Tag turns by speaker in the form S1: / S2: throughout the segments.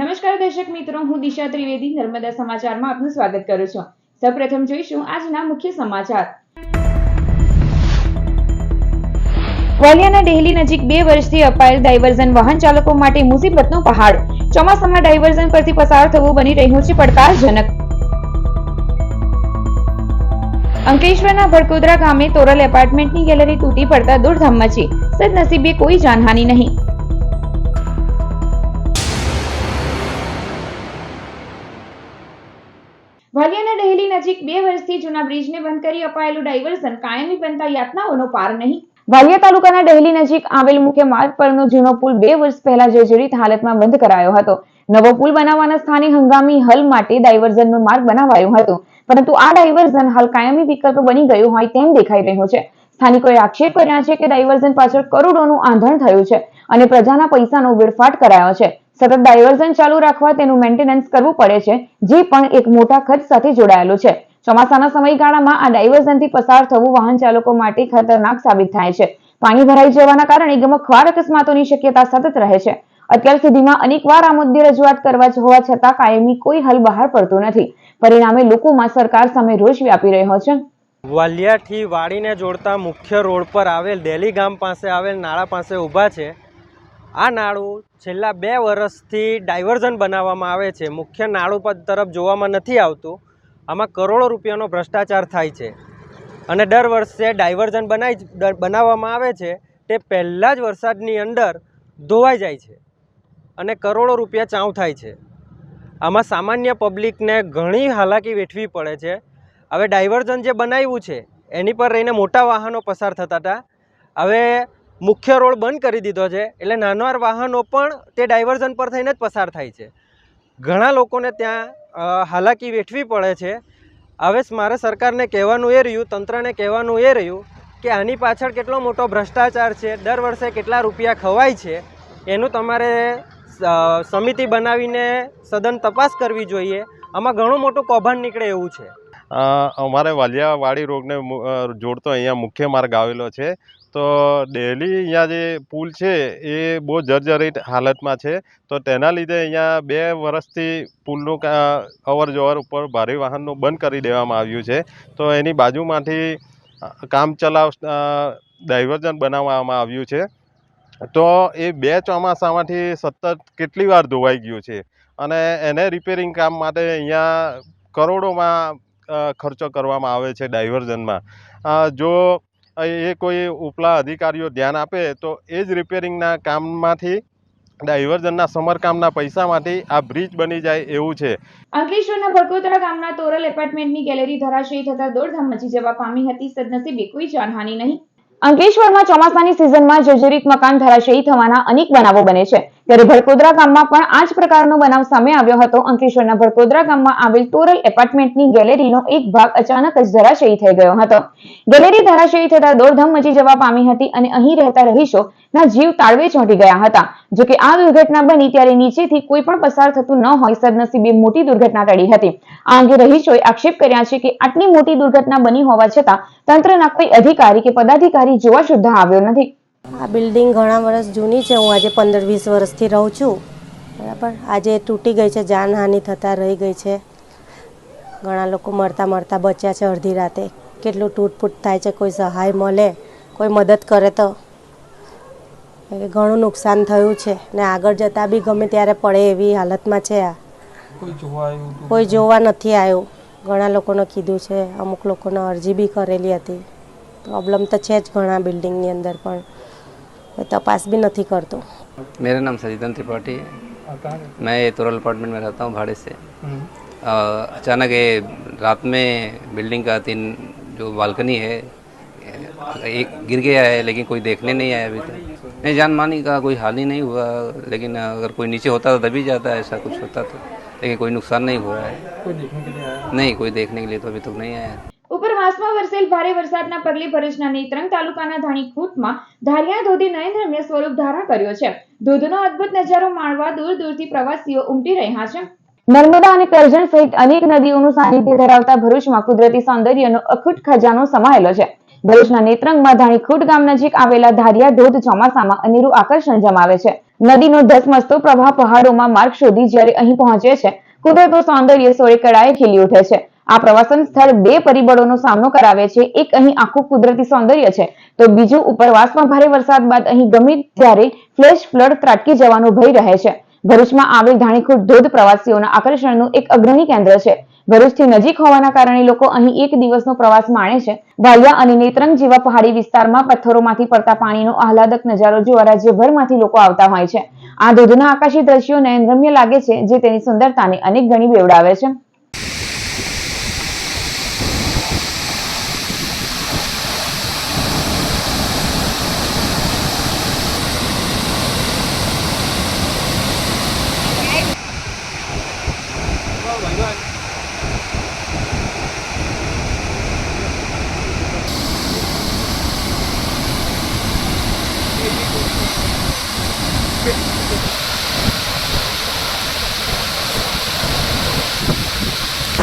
S1: નમસ્કાર દર્શક મિત્રો, હું દિશા ત્રિવેદી નર્મદા સમાચારમાં આપનું સ્વાગત કરું છું। સૌપ્રથમ જોઈશું આજના મુખ્ય સમાચાર। વાલિયાના ડેહલી નજીક 2 વર્ષથી અપાયેલ ડાયવર્ઝન વાહન ચાલકો માટે મુસીબતનો પહાડ। ચોમાસામાં ડાયવર્ઝન પરથી પસાર થવું બની રહ્યું છે પડકારજનક। અંકલેશ્વરના ભડકોદરા ગામે તોરલ એપાર્ટમેન્ટની ગેલેરી તૂટી પડતા દોડધામ મચી। સદનસીબે કોઈ જાનહાનિ નહીં। વાલિયાના ડેહલી નજીક 2 વર્ષથી જૂના બ્રિજને બંધ કરી અપાયેલું ડાયવર્ઝન કાયમી બનતા યાતનાઓનો પાર નહીં। વાલિયા તાલુકાના ડેહલી નજીક આવેલ મુખ્ય માર્ગ પરનો જૂનો પુલ 2 વર્ષ પહેલા જર્જરિત હાલતમાં બંધ કરાયો હતો। નવો પુલ બનાવવાના સ્થાને હંગામી હલ માટે ડાયવર્ઝનનો માર્ગ બનાવાયો હતો, પરંતુ આ ડાયવર્ઝન હાલ કાયમી વિકલ્પ બની ગયું હોય તેમ દેખાઈ રહ્યું છે। સ્થાનિકોએ આક્ષેપ કર્યા છે કે ડાયવર્ઝન પાછળ કરોડોનું આંધણ થયું છે અને પ્રજાના પૈસાનો વેડફાટ કરાયો છે। સતત ડાયવર્ઝન ચાલુ રાખવા તેનું મેન્ટેનન્સ કરવું પડે છે, જે પણ એક મોટા ખર્ચ સાથે જોડાયેલું છે। ચોમાસાના સમયગાળામાં આ ડાયવર્ઝનથી પસાર થવું વાહન ચાલકો માટે ખતરનાક સાબિત થાય છે। પાણી ભરાઈ જવાના કારણે ગમખ્વાર અકસ્માતોની શક્યતા સતત રહે છે। અત્યાર સુધીમાં અનેકવાર આ મુદ્દે રજૂઆત કરવા હોવા છતાં કાયમી કોઈ હલ બહાર પડતો નથી। પરિણામે લોકોમાં સરકાર સામે રોષ વ્યાપી રહ્યો છે।
S2: વાલિયાથી વાડીને જોડતા મુખ્ય રોડ પર આવેલ ડેલી ગામ પાસે આવેલ નાળા પાસે ઊભા છે। આ નાળું છેલ્લા 2 વર્ષથી ડાયવર્ઝન બનાવવામાં આવે છે। મુખ્ય નાળું પર તરફ જોવામાં નથી આવતું। આમાં કરોડો રૂપિયાનો ભ્રષ્ટાચાર થાય છે અને દર વર્ષે ડાયવર્ઝન બનાવવામાં આવે છે તે પહેલાં જ વરસાદની અંદર ધોવાઈ જાય છે અને કરોડો રૂપિયા ચાઉં થાય છે। આમાં સામાન્ય પબ્લિકને ઘણી હાલાકી વેઠવી પડે છે। હવે ડાયવર્ઝન જે બનાવ્યું છે એની પર રહીને મોટા વાહનો પસાર થતા હતા, હવે મુખ્ય રોડ બંધ કરી દીધો છે એટલે નાના વાહનો પણ તે ડાયવર્ઝન પર થઈને જ પસાર થાય છે। ઘણા લોકોને ત્યાં હાલાકી વેઠવી પડે છે। હવે મારે સરકારને કહેવાનું એ રહ્યું, તંત્રને કહેવાનું એ રહ્યું કે આની પાછળ કેટલો મોટો ભ્રષ્ટાચાર છે, દર વર્ષે કેટલા રૂપિયા ખવાય છે, એનું તમારે સમિતિ બનાવીને સઘન તપાસ કરવી જોઈએ। આમાં ઘણું મોટું કૌભાંડ નીકળે એવું છે।
S3: અમારે વાલિયા વાડી રોડને જોડતો અહીંયા મુખ્ય માર્ગ આવેલો છે, તો ડેલી અહીંયા જે પુલ છે એ બહુ જર્જરિત હાલતમાં છે। તો તેના લીધે અહીંયા 2 વર્ષથી પુલનું અવર જવર ઉપર ભારે વાહનનું બંધ કરી દેવામાં આવ્યું છે। તો એની બાજુમાંથી કામ ચલાવ ડાયવર્ઝન બનાવવામાં આવ્યું છે। તો એ 2 ચોમાસામાંથી સતત કેટલી વાર ધોવાઈ ગયું છે અને એને રિપેરિંગ કામ માટે અહીંયા કરોડોમાં ખર્ચો કરવામાં આવે છે ડાયવર્ઝનમાં। જો એ કોઈ ઉપલા અધિકારીઓ ધ્યાન આપે તો એ જ રિપેરિંગના કામમાંથી ડાયવર્ઝનના સમરકામના પૈસામાંથી આ બ્રિજ બની જાય એવું છે।
S1: અંકલેશ્વરના ભડકોદરા ગામના તોરલ એપાર્ટમેન્ટની ગેલેરી ધરાશયી થતા દોડધામ મચી જવા પામી હતી। સદનસીબે કોઈ જાનહાનિ નહીં। અંકલેશ્વરમાં ચોમાસાની સિઝનમાં જર્જરિત મકાન ધરાશયી થવાના અનેક બનાવો બને છે, ત્યારે ભડકોદરા ગામમાં પણ આ જ પ્રકારનો બનાવ સામે આવ્યો હતો। અંકલેશ્વરના ભડકોદરા ગામમાં આવેલ તોરલ એપાર્ટમેન્ટની ગેલેરીનો એક ભાગ અચાનક જ ધરાશયી થઈ ગયો હતો। ગેલેરી ધરાશયી થતા દોડધામ મચી જવા પામી હતી અને અહીં રહેતા રહીશોના જીવ તાળવે ચોંટી ગયા હતા। જોકે આ દુર્ઘટના બની ત્યારે નીચેથી કોઈ પણ પસાર થતું ન હોય, સદનસીબે મોટી દુર્ઘટના ટળી હતી। આ અંગે રહીશોએ આક્ષેપ કર્યા છે કે આટલી મોટી દુર્ઘટના બની હોવા છતાં તંત્રના કોઈ અધિકારી કે પદાધિકારી જોવા સુદ્ધા આવ્યો નથી।
S4: આ બિલ્ડિંગ ઘણા વર્ષ જૂની છે। હું આજે 15-20 વર્ષથી રહું છું, બરાબર। આજે તૂટી ગઈ છે, જાનહાનિ થતાં રહી ગઈ છે। ઘણા લોકો મરતા બચ્યા છે અડધી રાતે। કેટલું તૂટફૂટ થાય છે, કોઈ સહાય મળે, કોઈ મદદ કરે તો ઘણું નુકસાન થયું છે ને આગળ જતાં બી ગમે ત્યારે પડે એવી હાલતમાં છે। આ કોઈ જોવા નથી આવ્યું। ઘણા લોકોને કીધું છે, અમુક લોકોને અરજી બી કરેલી હતી। प्रॉब्लम तो है घना बिल्डिंग ની अंदर पर तपास भी नहीं करतो।
S5: मेरा नाम सजीदन त्रिपाठी है। मैं ये तोरल अपार्टमेंट में रहता हूँ भाड़े से। अचानक ये रात में बिल्डिंग का 3 जो बालकनी है एक गिर गया है, लेकिन कोई देखने नहीं आया अभी तक। नहीं जान मानी का कोई हानि नहीं हुआ, लेकिन अगर कोई नीचे होता तो दबी जाता, ऐसा कुछ होता तो, लेकिन कोई नुकसान नहीं हुआ है। कोई देखने के लिए आया नहीं, कोई देखने के लिए तो अभी तक नहीं आया।
S1: ઉપરવાસમાં વરસેલ ભારે વરસાદના પગલે ભરૂચના નેત્રંગ તાલુકાના ધાણીખૂંટમાં ધારિયા ધોધે નયનરમ્ય સ્વરૂપ ધારણ કર્યો છે। ધોધનો અદ્ભુત નજારો માણવા દૂર દૂરથી પ્રવાસીઓ ઉમટી રહ્યા છે। નર્મદા અને કરજણ સહિત અનેક નદીઓનું સાનિધ્ય ધરાવતા ભરૂચમાં કુદરતી સૌંદર્યનો અખૂટ ખજાનો સમાયેલો છે। ભરૂચના નેત્રંગમાં ધાણીખૂંટ ગામ નજીક આવેલા ધારિયા ધોધ ચોમાસામાં અનેરું આકર્ષણ જમાવે છે। નદીનો ધસમસતો પ્રવાહ પહાડોમાં માર્ગ શોધી જ્યારે અહીં પહોંચે છે, કુદરતનું સૌંદર્ય સોળે કળાએ ખીલી ઉઠે છે. આ પ્રવાસન સ્થળ બે પરિબળોનો સામનો કરાવે છે. એક અહીં આખું કુદરતી સૌંદર્ય છે, તો બીજું ઉપરવાસમાં ભારે વરસાદ બાદ અહીં ગમે ત્યારે ફ્લેશ ફ્લડ ત્રાટકી જવાનો ભય રહે છે. ભરૂચમાં આવેલ ધાણીખોટ ધોધ પ્રવાસીઓના આકર્ષણનું એક અગ્રણી કેન્દ્ર છે. ભરૂચથી નજીક હોવાના કારણે લોકો અહીં એક દિવસનો પ્રવાસ માણે છે. વાલિયા અને નેત્રંગ જેવા પહાડી વિસ્તારમાં પથ્થરોમાંથી પડતા પાણીનો આહલાદક નજારો જોવા રાજ્યભરમાંથી લોકો આવતા હોય છે. આ ધોધના આકાશી દ્રશ્યો નયનરમ્ય લાગે છે, જે તેની સુંદરતાને અનેક ગણી બેવડાવે છે.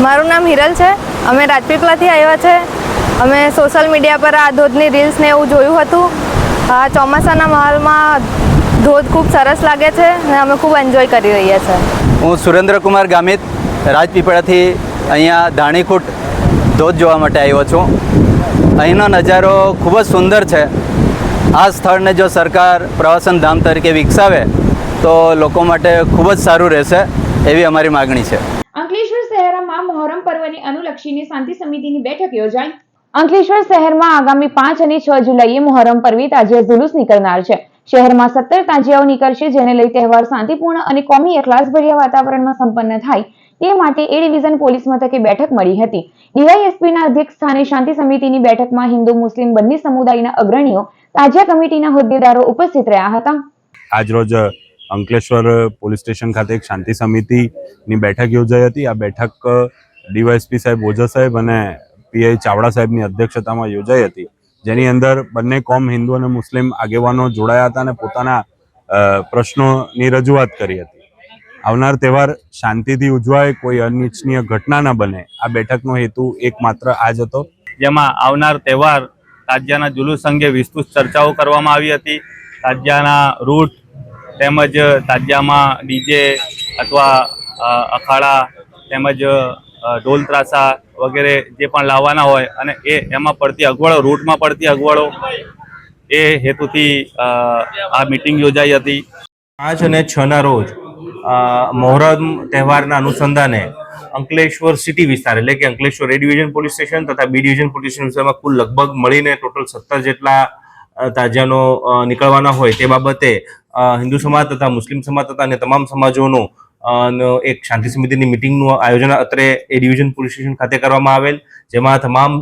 S6: મારું નામ હિરલ છે. અમે રાજપીપળાથી આવ્યા છે. અમે સોશિયલ મીડિયા પર આ ધોધની રીલ્સ ને એવું જોયું હતું. આ ચોમાસાના માહોલમાં ધોધ ખૂબ સરસ લાગે છે અને અમે ખૂબ એન્જોય કરી રહ્યા છે.
S7: હું સુરેન્દ્રકુમાર ગામિત રાજપીપળાથી અહીંયા ધાણીખોટ ધોધ જોવા માટે આવ્યો છું. અહીંનો નજારો ખૂબ જ સુંદર છે. આ સ્થળને જો સરકાર પ્રવાસન ધામ તરીકે વિકસાવે તો લોકો માટે ખૂબ જ સારું રહેશે એવી અમારી માગણી છે.
S1: અંકલેશ્વર શહેરમાં મહોરમ પર્વને અનુલક્ષીને શાંતિ સમિતિની બેઠક યોજાઈ. અંકલેશ્વર શહેરમાં આગામી 5 અને 6 જુલાઈએ મહોરમ પર્વે તાજિયા જુલુસ નીકળનાર છે. શહેરમાં 17 તાજિયાઓ નીકળશે, જેને લઈ તહેવાર શાંતિપૂર્ણ અને કોમી એખલાસભર્યા વાતાવરણમાં સંપન્ન થાય તે માટે એ ડિવિઝન પોલીસ મથકે બેઠક મળી હતી. ડીવાયએસપીના અધ્યક્ષ સ્થાને શાંતિ સમિતિની બેઠકમાં હિન્દુ મુસ્લિમ બંને સમુદાયના અગ્રણીઓ, તાજિયા કમિટીના હોદ્દેદારો ઉપસ્થિત રહ્યા હતા.
S8: આજરોજ અંકલેશ્વર પોલીસ સ્ટેશન ખાતે એક શાંતિ સમિતિની બેઠક યોજાઈ હતી. આ બેઠક ડીવાયએસપી સાહેબ ઓઝા સાહેબ અને પીઆઈ ચાવડા સાહેબની અધ્યક્ષતામાં યોજાઈ હતી, જેની અંદર બંને કોમ હિન્દુ અને મુસ્લિમ આગેવાનો જોડાયા હતા અને પોતાના પ્રશ્નોની રજૂઆત કરી હતી. આવનાર તહેવાર શાંતિથી ઉજવાય, કોઈ અનિચ્છનીય ઘટના ન બને, આ બેઠકનો હેતુ એકમાત્ર આ જ હતો.
S9: જેમાં આવનાર તહેવાર તાજિયાના જુલુસ અંગે વિસ્તૃત ચર્ચાઓ કરવામાં આવી હતી. તાજિયાના રૂટ તેમજ તાજિયામાં ડીજે અથવા અખાડા તેમજ ઢોલ ત્રાસા વગેરે જે પણ લાવવાના હોય અને એમાં પડતી અગવડો, રૂટમાં પડતી અગવડો, એ હેતુથી આ મિટિંગ યોજાઈ હતી. 5 અને 6ના રોજ મહોરમ તહેવારના અનુસંધાને અંકલેશ્વર સિટી વિસ્તાર એટલે કે અંકલેશ્વર એ ડિવિઝન પોલીસ સ્ટેશન તથા બી ડિવિઝન પોલીસ સ્ટેશન વિસ્તારમાં કુલ લગભગ મળીને ટોટલ 17 જેટલા તાજિયાનો નીકળવાના હોય તે બાબતે હિન્દુ સમાજ તથા મુસ્લિમ સમાજ તથા અને તમામ સમાજોનું એક શાંતિ સમિતિની મિટિંગનું આયોજન અત્રે એ ડિવિઝન પોલીસ સ્ટેશન ખાતે કરવામાં આવેલ, જેમાં તમામ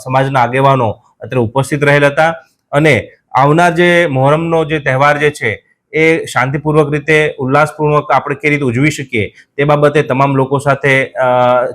S9: સમાજના આગેવાનો અત્રે ઉપસ્થિત રહેલ હતા અને આવનાર જે મહોરમનો જે તહેવાર જે છે એ શાંતિપૂર્વક રીતે ઉલ્લાસપૂર્વક આપણે કઈ રીતે ઉજવી શકીએ તે બાબતે તમામ લોકો સાથે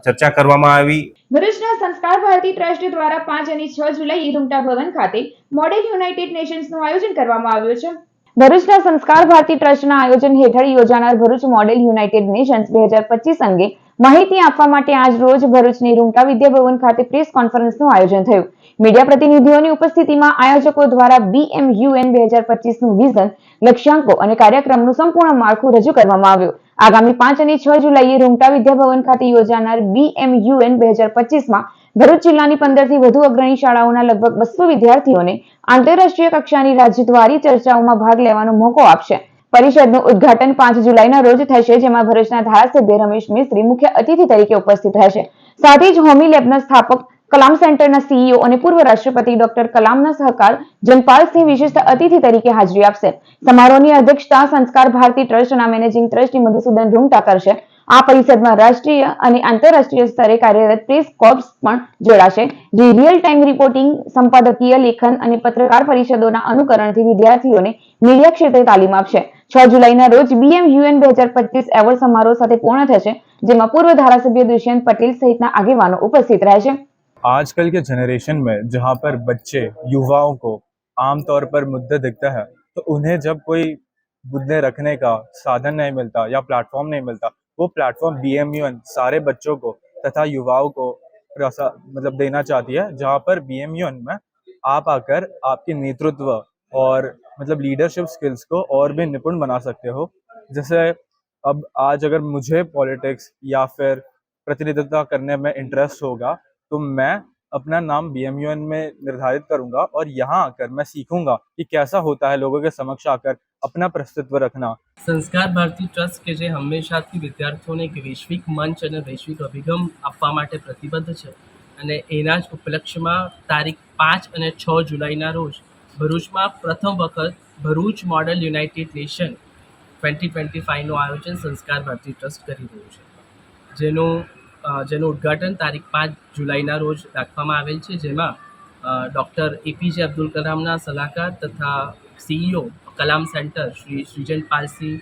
S9: ચર્ચા કરવામાં આવી.
S1: ભરૂચના સંસ્કાર ભારતી ટ્રસ્ટ દ્વારા 5 અને 6 જુલાઈએ રૂમટા ભવન ખાતે મોડેલ યુનાઇટેડ નેશન્સનું આયોજન કરવામાં આવ્યું છે. ભરૂચના સંસ્કાર ભારતી ટ્રસ્ટના આયોજન હેઠળ યોજાનાર ભરૂચ મોડેલ યુનાઇટેડ નેશન્સ 2025 અંગે માહિતી આપવા માટે આજ રોજ ભરૂચની રૂમટા વિદ્યાભવન ખાતે પ્રેસ કોન્ફરન્સનું આયોજન થયું. મીડિયા પ્રતિનિધિઓની ઉપસ્થિતિમાં આયોજકો દ્વારા BMUN 2025નું વિઝન, લક્ષ્યાંકો અને કાર્યક્રમનું સંપૂર્ણ માળખું રજૂ કરવામાં આવ્યું. આગામી 5 અને 6 જુલાઈએ રૂમટા વિદ્યાભવન ખાતે યોજાનાર BMUN 2025માં ભરૂચ જિલ્લાની 15થી વધુ અગ્રણી શાળાઓના લગભગ 200 વિદ્યાર્થીઓને આંતરરાષ્ટ્રીય કક્ષાની રાજદ્વારી ચર્ચાઓમાં ભાગ લેવાનો મોકો આપશે. પરિષદનું ઉદ્ઘાટન 5 જુલાઈના રોજ થશે, જેમાં ભરૂચના ધારાસભ્ય રમેશ મિસ્ત્રી મુખ્ય અતિથિ તરીકે ઉપસ્થિત રહેશે. સાથે જ હોમી લેબના સ્થાપક, કલામ સેન્ટરના CEO અને પૂર્વ રાષ્ટ્રપતિ ડોક્ટર કલામના સહકાર જનપાલસિંહ વિશિષ્ટ અતિથિ તરીકે હાજરી આપશે. સમારોહની અધ્યક્ષતા સંસ્કાર ભારતી ટ્રસ્ટના મેનેજિંગ ટ્રસ્ટી મધુસૂદન રૂંગટા કરશે. આ પરિષદમાં રાષ્ટ્રીય અને આંતરરાષ્ટ્રીય સ્તરે કાર્યરત પ્રેસ કોર્પ્સ પણ જોડાશે, જે રિયલ ટાઈમ રિપોર્ટિંગ, સંપાદકીય લેખન અને પત્રકાર પરિષદોના અનુકરણથી વિદ્યાર્થીઓને મીડિયા ક્ષેત્રે તાલીમ આપશે. 6 જુલાઈના રોજ BMUN 2025 એવોર્ડ સમારોહ સાથે પૂર્ણ થશે, જેમાં પૂર્વ ધારાસભ્ય દુષ્યંત पटेल સહિતના આગેવાનો ઉપસ્થિત રહેશે.
S10: आजकल के जनरेशन में जहाँ पर बच्चे युवाओं को आमतौर पर मुद्दे दिखता है, तो उन्हें जब कोई मुद्दे रखने का साधन नहीं मिलता या प्लेटफॉर्म नहीं मिलता, वो प्लेटफॉर्म BMUN सारे बच्चों को तथा युवाओं को मतलब देना चाहती है, जहाँ पर BMUN में आप आकर आपके नेतृत्व और मतलब लीडरशिप स्किल्स को और भी निपुण बना सकते हो। जैसे अब आज अगर मुझे पॉलिटिक्स या फिर प्रतिनिधित्व करने में इंटरेस्ट होगा तो मैं अपना नाम BMUN में निर्धारित करूंगा और यहाँ आकर मैं सीखूंगा कि कैसा होता है लोगों के समक्ष आकर अपना प्रस्तुत्व रखना।
S11: સંસ્કાર ભારતી ટ્રસ્ટ કે જે હંમેશાથી વિદ્યાર્થીઓને એક વૈશ્વિક મંચ અને વૈશ્વિક અભિગમ આપવા માટે પ્રતિબદ્ધ છે અને એના જ ઉપલક્ષ્યમાં તારીખ 5 અને 6 જુલાઈના રોજ ભરૂચમાં પ્રથમ વખત ભરૂચ મોડલ યુનાઇટેડ નેશન 2025નું આયોજન સંસ્કાર ભારતી ટ્રસ્ટ કરી રહ્યું છે, જેનું ઉદ્ઘાટન તારીખ 5 જુલાઈના રોજ રાખવામાં આવેલ છે, જેમાં ડૉક્ટર APJ અબ્દુલ કલામના સલાહકાર તથા CEO કલામ સેન્ટર શ્રી શ્રીજન પાલસિંહ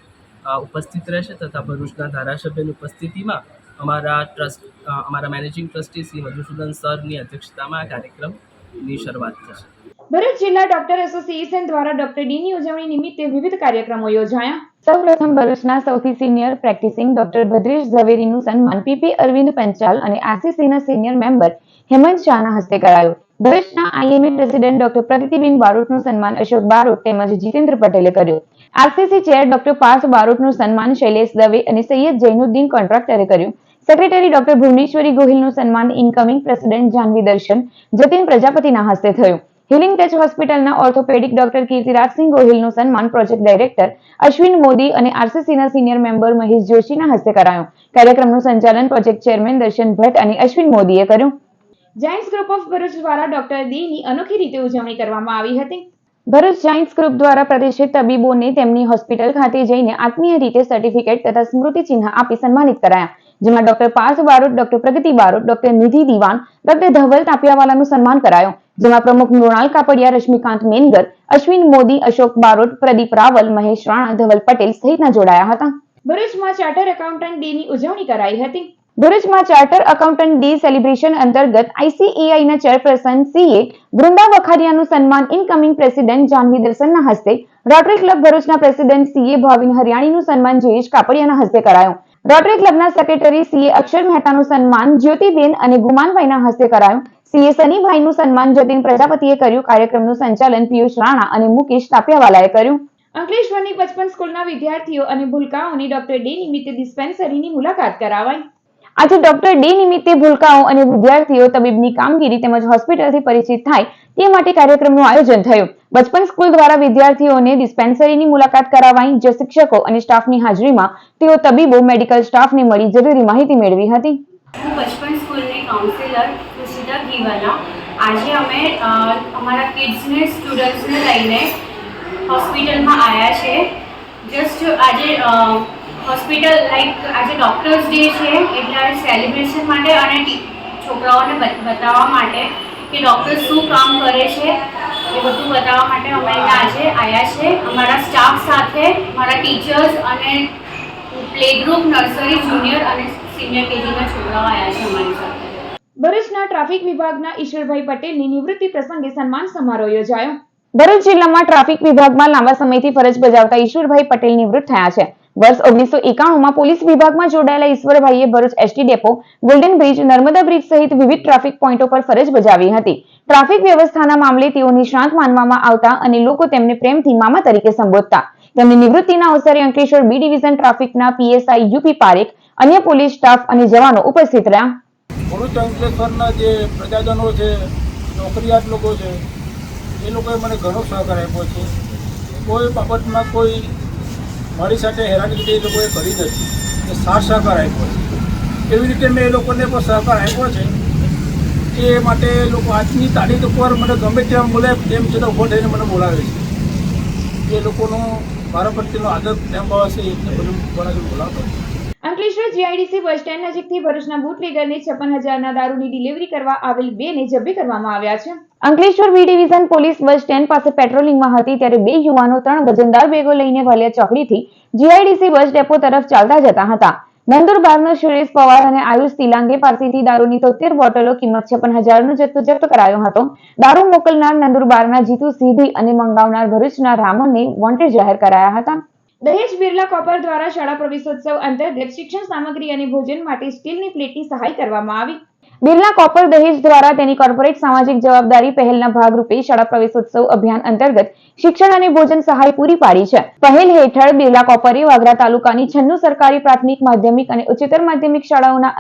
S11: ઉપસ્થિત રહેશે તથા ભરૂચના ધારાસભ્યની ઉપસ્થિતિમાં અમારા મેનેજિંગ ટ્રસ્ટી શ્રી મધુસૂદન સરની અધ્યક્ષતામાં આ કાર્યક્રમની શરૂઆત થશે.
S1: ભરૂચ જિલ્લા ડોક્ટર એસોસિએશન દ્વારા ડોક્ટર ડીની ઉજવણી નિમિત્તે વિવિધ કાર્યક્રમો યોજાયા. સૌપ્રથમ ભરૂચના સૌથી સિનિયર પ્રેક્ટિસિંગ ડોક્ટર ભદ્રેશ ઝવેરીનું સન્માન PP અરવિંદ પંચાલ અને RCCના સિનિયર મેમ્બર હેમંત શાહના હસ્તે કરાયું. ભરૂચના IMA પ્રેસિડેન્ટ ડોક્ટર પ્રગતિબેન બારોટનું સન્માન અશોક બારોટ તેમજ જીતેન્દ્ર પટેલે કર્યું. RCC ચેર ડોક્ટર પાર્થ બારોટનું સન્માન શૈલેષ દવે અને સૈયદ જૈનુદ્દીન કોન્ટ્રાક્ટરે કર્યું. સેક્રેટરી ડોક્ટર ભુવનેશ્વરી ગોહિલનું સન્માન ઇનકમિંગ પ્રેસિડેન્ટ જાહ્નવી દર્શન જતીન પ્રજાપતિના હસ્તે થયું. હિલિંગ ટચ હોસ્પિટલના ઓર્થોપેડિક ડોક્ટર કીર્તિરાજસિંહ ગોહિલનું સન્માન પ્રોજેક્ટ ડાયરેક્ટર અશ્વિન મોદી અને RCCના સિનિયર મેમ્બર મહેશ જોશીના હસ્તે કરાયું. કાર્યક્રમનું સંચાલન પ્રોજેક્ટ ચેરમેન દર્શન ભટ્ટ અને અશ્વિન મોદીએ કર્યું. જાયન્ટ્સ ગ્રુપ ઓફ ભરૂચ દ્વારા ડોક્ટર ડીની અનોખી રીતે ઉજવણી કરવામાં આવી હતી. ભરૂચ જાયન્ટ્સ ગ્રુપ દ્વારા પ્રતિષ્ઠિત તબીબોને તેમની હોસ્પિટલ ખાતે જઈને આત્મીય રીતે સર્ટિફિકેટ તથા સ્મૃતિ ચિહ્ન આપી સન્માનિત કરાયા, જેમાં ડોક્ટર પાર્થ બારોટ, ડોક્ટર પ્રગતિ બારોટ, ડોક્ટર નિધિ દિવાન, ડોક્ટર ધવલ તાપિયાવાલાનું સન્માન કરાયું, જેમાં પ્રમુખ મૃણાલ કાપડિયા, રશ્મિકાંત મેનગર, અશ્વિન મોદી, અશોક બારોટ, પ્રદીપ રાવલ, મહેશ રાણા, ધવલ પટેલ સહિતના જોડાયા હતા. ભરૂચમાં ચાર્ટર એકાઉન્ટન્ટ ડેની ઉજવણી કરાઈ હતી. ભરૂચમાં ચાર્ટર એકાઉન્ટન્ટ ડે સેલિબ્રેશન અંતર્ગત ICAIના ચેરપર્સન CA વૃંદા વખારિયાનું સન્માન ઇનકમિંગ પ્રેસિડેન્ટ જાહ્નવી દર્શનના હસ્તે, રોટરી ક્લબ ભરૂચના પ્રેસિડેન્ટ CA ભાવિન હરિયાણીનું સન્માન જયેશ કાપડિયાના હસ્તે કરાયું. રોટરી ક્લબના સેક્રેટરી CA અક્ષર મહેતાનું સન્માન જ્યોતિબેન અને ગુમાનભાઈના હસ્તે કરાયું. CA સનીભાઈનું સન્માન જતીન પ્રજાપતિએ કર્યું. કાર્યક્રમનું સંચાલન પિયુષ રાણા અને મુકેશ તાપિયાવાલાએ કર્યું. અંકલેશ્વરની 55 સ્કૂલના વિદ્યાર્થીઓ અને ભૂલકાઓની ડોક્ટર ડે નિમિત્તે ડિસ્પેન્સરીની મુલાકાત કરાવાઈ. આજે ડોક્ટર ડે નિમિત્તે ભૂલકાઓ અને વિદ્યાર્થીઓ તબીબની કામગીરી તેમજ હોસ્પિટલથી પરિચિત થાય તે માટે કાર્યક્રમનું આયોજન થયું. 55 સ્કૂલ દ્વારા વિદ્યાર્થીઓને ડિસ્પેન્સરીની મુલાકાત કરાવાઈ, જે શિક્ષકો અને સ્ટાફની હાજરીમાં તેઓ તબીબો, મેડિકલ સ્ટાફને મળી જરૂરી માહિતી મેળવી હતી.
S12: હું 55 સ્કૂલની કાઉન્સિલર સુશીતા ઘીવાલા. આજે અમે અમારા કિડ્સને, સ્ટુડન્ટ્સને લઈને હોસ્પિટલમાં આવ્યા છે. જસ્ટ આજે હોસ્પિટલ આજે ડૉક્ટર્સ ડે છે એટલે સેલિબ્રેશન માટે અને છોકરાઓને બતાવવા માટે કે ડૉક્ટર શું કામ કરે છે એ બધું બતાવવા માટે અમે આજે આવ્યા છે. અમારા સ્ટાફ સાથે મારા ટીચર્સ અને પ્લે ગ્રુપ, નર્સરી, જુનિયર અને સિનિયર KGના છોકરાઓ આવ્યા છે અમારી સાથે.
S1: ભરૂચના ટ્રાફિક વિભાગના ઈશ્વરભાઈ પટેલની નિવૃત્તિ પ્રસંગે સન્માન સમારોહ યોજાયો. ભરૂચ જિલ્લામાં ટ્રાફિક વિભાગમાં લાંબા સમયથી ફરજ બજાવતા ઈશ્વરભાઈ પટેલ નિવૃત્ત થયા છે. વર્ષ 1991માં પોલીસ વિભાગમાં જોડાયેલા ઈશ્વરભાઈએ Bharuch ST depot, golden bridge, Narmada bridge સહિત વિવિધ ટ્રાફિક પોઈન્ટો પર ફરજ બજાવી હતી. ટ્રાફિક વ્યવસ્થાના મામલે તેઓ નિષ્ણાત માનવામાં આવતા અને લોકો તેમને પ્રેમથી મામા તરીકે સંબોધતા. તેમની નિવૃત્તિના અવસરે અંકલેશ્વર B ડિવિઝન ટ્રાફિકના PSI UP પારેખ, અન્ય પોલીસ સ્ટાફ અને જવાનો ઉપસ્થિત રહ્યા.
S13: ભરૂચ અંકલેશ્વરના જે પ્રજાજનો છે, નોકરિયાત લોકો છે, એ લોકોએ મને ઘણો સહકાર આપ્યો છે. કોઈ બાબતમાં કોઈ મારી સાથે હેરાનગતિ એ લોકોએ કરી નથી, એ સાથ સહકાર આપ્યો છે. એવી રીતે મેં એ લોકોને પણ સહકાર આપ્યો છે. એ માટે એ લોકો આજની તારીખ ઉપર મને ગમે તેમ બોલે તેમ છતાં ઊભો થઈને મને બોલાવે છે. એ લોકોનો મારા પ્રત્યેનો આદર પ્રેમ ભાવ છે એટલે બધું બોલાવતો.
S1: અંકલેશ્વર GIDC બસ સ્ટેન્ડ નજીકથી ભરૂચના બુટલેગરને 56,000ના દારૂની ડિલિવરી કરવા આવેલ 2ને ઝડપી કરવામાં આવ્યા છે. Ankleshwar B division police bus stand પાસે પેટ્રોલિંગમાં હતી ત્યારે 2 યુવાનો 3 વજનદાર બેગો લઈને વાલિયા ચોકડીથી GIDC બસ ડેપો તરફ ચાલતા જતા હતા. નંદુરબારનો સુરેશ પવાર અને આયુષ તિલાંગે પાસેથી દારૂની 73 બોટલો કિંમત 56,000નો જથ્થો જપ્ત કરાયો હતો. દારૂ મોકલનાર નંદુરબારના જીતુ સીધી અને મંગાવનાર ભરૂચના રામને વોન્ટેડ જાહેર કરાયા હતા. દહેજ બિરલા કોપર દ્વારા શાળા પ્રવેશોત્સવ અંતર્ગત શિક્ષણ સામગ્રી અને ભોજન માટે સ્ટીલની પ્લેટની સહાય કરવામાં આવી. બિરલા કોપર દહેજ દ્વારા તેની કોર્પોરેટ સામાજિક જવાબદારી પહેલના ભાગરૂપે શાળા પ્રવેશોત્સવ અભિયાન અંતર્ગત શિક્ષણ અને ભોજન સહાય પૂરી પાડી છે. પહેલ હેઠળ બિરલા કોપરે વાગરા તાલુકાની 96 સરકારી પ્રાથમિક, માધ્યમિક અને ઉચ્ચતર માધ્યમિક શાળાઓના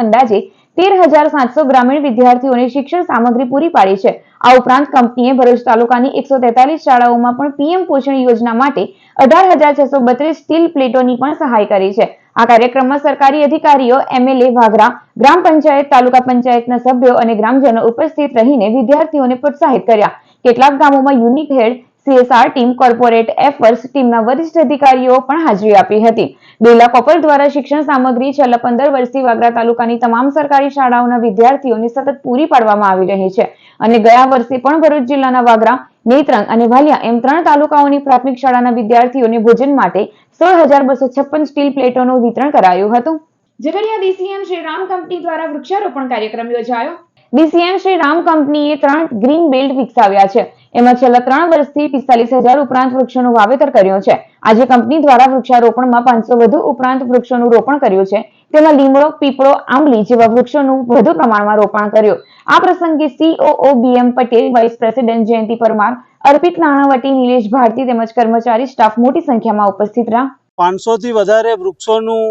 S1: અંદાજે 13,700 ગ્રામીણ વિદ્યાર્થીઓને શિક્ષણ સામગ્રી પૂરી પાડી છે. આ ઉપરાંત કંપનીએ ભરૂચ તાલુકાની 143 શાળાઓમાં પણ પીએમ પોષણ યોજના માટે 18,632 સ્ટીલ પ્લેટોની પણ સહાય કરી છે. આ કાર્યક્રમમાં સરકારી અધિકારીઓ, એમએલએ વાગરા, ગ્રામ પંચાયત, તાલુકા પંચાયતના સભ્યો અને ગ્રામજનો ઉપસ્થિત રહીને વિદ્યાર્થીઓને પ્રોત્સાહિત કર્યા. કેટલાક ગામોમાં unit head, CSR team, corporate affairs ટીમના વરિષ્ઠ અધિકારીઓ પણ હાજરી આપી હતી. બિરલા કોપર દ્વારા શિક્ષણ સામગ્રી છેલ્લા 15 વર્ષથી વાગરા તાલુકાની તમામ સરકારી શાળાઓના વિદ્યાર્થીઓને સતત પૂરી પાડવામાં આવી રહી છે અને ગયા વર્ષે પણ ભરૂચ જિલ્લાના વાગરા, નેત્રંગ અને વાલિયા એમ 3 તાલુકાઓની પ્રાથમિક શાળાના વિદ્યાર્થીઓને ભોજન માટે 16,256 સ્ટીલ પ્લેટોનું વિતરણ કરાયું હતું. ઝઘડિયા DCM શ્રી રામ કંપની દ્વારા વૃક્ષારોપણ કાર્યક્રમ યોજાયો. DCM શ્રી રામ કંપનીએ 3 ગ્રીન બેલ્ટ વિકસાવ્યા છે. એમાં છેલ્લા 3 વર્ષથી 45,000 ઉપરાંત વૃક્ષોનું વાવેતર કર્યું છે. આજે કંપની દ્વારા વૃક્ષારોપણમાં 500 વધુ ઉપરાંત વૃક્ષોનું રોપણ કર્યું છે. તેમાં લીમડો, પીપળો, આંબલી જેવા વૃક્ષોનું વધુ પ્રમાણમાં રોપણ કર્યું. આ પ્રસંગે COO BM Patel, vice president Jayanti Parmar, Arpit Nanavati, Nilesh Bharti તેમજ કર્મચારી સ્ટાફ મોટી સંખ્યામાં ઉપસ્થિત રહ્યા.
S14: 500 થી વધારે વૃક્ષોનું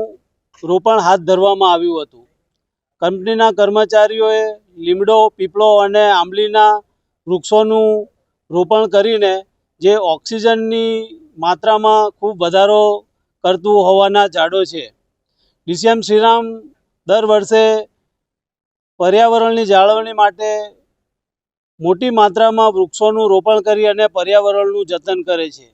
S14: રોપણ હાથ ધરવામાં આવ્યું હતું. કંપનીના કર્મચારીઓએ લીમડો, પીપળો અને આંબલીના વૃક્ષોનું રોપણ કરીને જે ઓક્સિજનની માત્રામાં ખૂબ વધારો કરતું હોવાના ઝાડો છે. DCM શ્રીરામ દર વર્ષે પર્યાવરણની જાળવણી માટે મોટી માત્રામાં વૃક્ષોનું રોપણ કરી અને પર્યાવરણનું જતન કરે છે.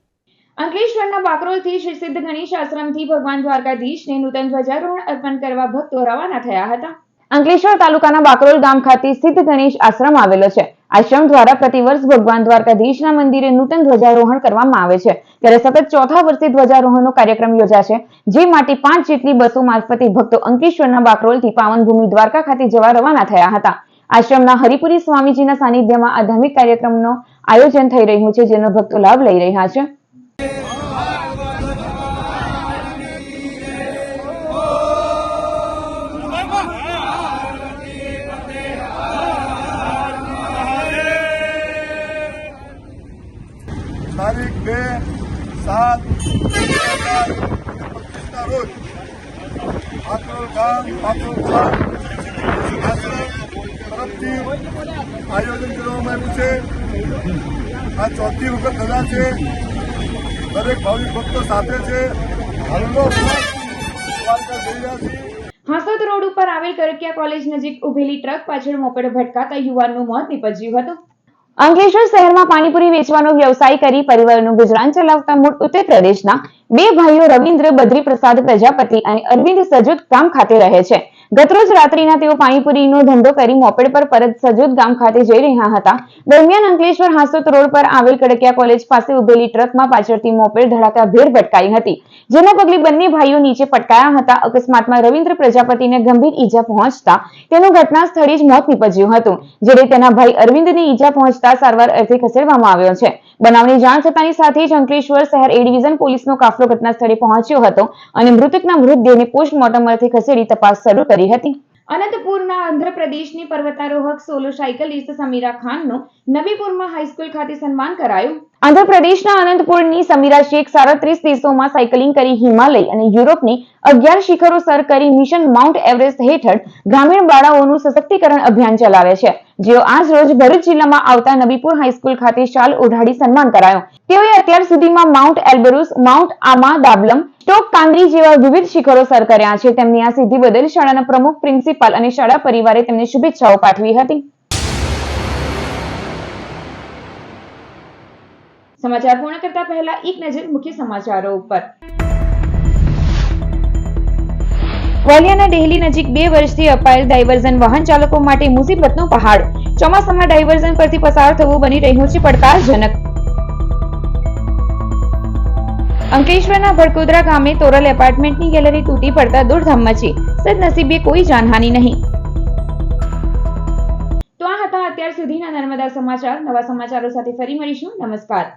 S1: અંકલેશ્વરના બાકરોલથી શ્રી સિદ્ધ ગણેશ આશ્રમથી ભગવાન દ્વારકાધીશને નૂતન ધ્વજારોહણ અર્પણ કરવા ભક્તો રવાના થયા હતા. અંકલેશ્વર તાલુકાના બાકરોલ ગામ ખાતે સિદ્ધ ગણેશ આશ્રમ આવેલો છે. આશ્રમ દ્વારા પ્રતિવર્ષ ભગવાન દ્વારકાધીશના મંદિરે નૂતન ધ્વજારોહણ કરવામાં આવે છે. ત્યારે સતત 4થા વર્ષે ધ્વજારોહણનો કાર્યક્રમ યોજાશે, જે માટે 5 જેટલી બસો મારફતે ભક્તો અંકલેશ્વરના બાકરોલથી પાવનભૂમિ દ્વારકા ખાતે જવા રવાના થયા હતા. આશ્રમના હરિપુરી સ્વામીજીના સાનિધ્યમાં આ ધાર્મિક કાર્યક્રમનું આયોજન થઈ રહ્યું છે, જેનો ભક્તો લાભ લઈ રહ્યા છે.
S15: તારીખ 2/7/2025 રોજ બાકરોલ ગામ બાકરોલ તરફથી આયોજન કરવામાં આવ્યું છે. આ 4થી વખત થયા છે. દરેક ભાવિક ભક્તો સાથે છે. હાલનો દ્વારકા જઈ રહ્યા છે.
S1: હાંસોદ રોડ ઉપર આવેલ કરકિયા કોલેજ નજીક ઉભેલી ટ્રક પાછળ મોપેડ ભટકાતા યુવાનનું મોત નીપજ્યું હતું. અંકલેશ્વર શહેરમાં પાણીપુરી વેચવાનો વ્યવસાય કરી પરિવારનું ગુજરાન ચલાવતા મૂળ ઉત્તર પ્રદેશના 2 ભાઈઓ રવિન્દ્ર બદ્રી પ્રસાદ પ્રજાપતિ અને અરવિંદ સજોદ ગામ ખાતે રહે છે. ગતરોજ રાત્રિના તેઓ પાણીપુરીનો ધંધો કરી મોપેડ પર પરત સજોદ ગામ ખાતે જઈ રહ્યા હતા. દરમિયાન અંકલેશ્વર હાંસોદ રોડ પર આવેલ કડકિયા કોલેજ પાસે ઉભેલી ટ્રકમાં પાછળથી મોપેડ ધડાકાભેર ભટકાઈ હતી, જેના પગલે બંને ભાઈઓ નીચે પટકાયા હતા. અકસ્માતમાં રવિન્દ્ર પ્રજાપતિને ગંભીર ઈજા પહોંચતા તેનું ઘટના સ્થળે જ મોત નીપજ્યું હતું, જ્યારે તેના ભાઈ અરવિંદને ઈજા પહોંચતા સારવાર અર્થે ખસેડવામાં આવ્યો છે. બનાવની જાણ થતાની સાથે જ અંકલેશ્વર શહેર A ડિવિઝન પોલીસનો કાફલો ઘટના સ્થળે પહોંચ્યો હતો અને મૃતકના મૃતદેહને પોસ્ટમોર્ટમ અર્થે ખસેડી તપાસ શરૂ કરી હતી. અનંતપુરના આંધ્રપ્રદેશની પર્વતારોહક સોલો સાયકલિસ્ટ સમીરા ખાનનું નબીપુરમાં હાઈસ્કૂલ ખાતે સન્માન કરાયું. આંધ્રપ્રદેશના અનંતપુરની સમીરા શેખ 37 દેશોમાં સાયકલિંગ કરી હિમાલય અને યુરોપની 11 શિખરો સર કરી મિશન માઉન્ટ એવરેસ્ટ હેઠળ ગ્રામીણ બાળાઓનું સશક્તિકરણ અભિયાન ચલાવે છે, જેઓ આજ રોજ ભરૂચ જિલ્લામાં આવતા નબીપુર હાઈસ્કૂલ ખાતે શાલ ઓઢાડી સન્માન કરાયું. તેઓએ અત્યાર સુધીમાં માઉન્ટ એલ્બરુસ, માઉન્ટ આમા દાબલમ, સ્ટોક કાંગરી જેવા વિવિધ શિખરો સર કર્યા છે. તેમની આ સિદ્ધિ બદલ શાળાના પ્રમુખ, પ્રિન્સિપાલ અને શાળા પરિવારે તેમને શુભેચ્છાઓ પાઠવી હતી. સમાચાર પૂર્ણ કરતા પહેલા એક નજર મુખ્ય સમાચારો ઉપર. વાલિયાના ડેહલી નજીક 2 વર્ષથી અપાયેલ ડાયવર્ઝન વાહન ચાલકો માટે મુસીબતનો પહાડ. ચોમાસામાં ડાયવર્ઝન પરથી પસાર થવું બની રહ્યું છે પડકારજનક. અંકલેશ્વરના ભડકોદરા ગામે તોરલ એપાર્ટમેન્ટની ગેલેરી તૂટી પડતા દોડધામ મચી. સદનસીબે કોઈ જાનહાનિ નહીં. તો આ હતા અત્યાર સુધીના નર્મદા સમાચાર. નવા સમાચારો સાથે ફરી મળીશું. નમસ્કાર.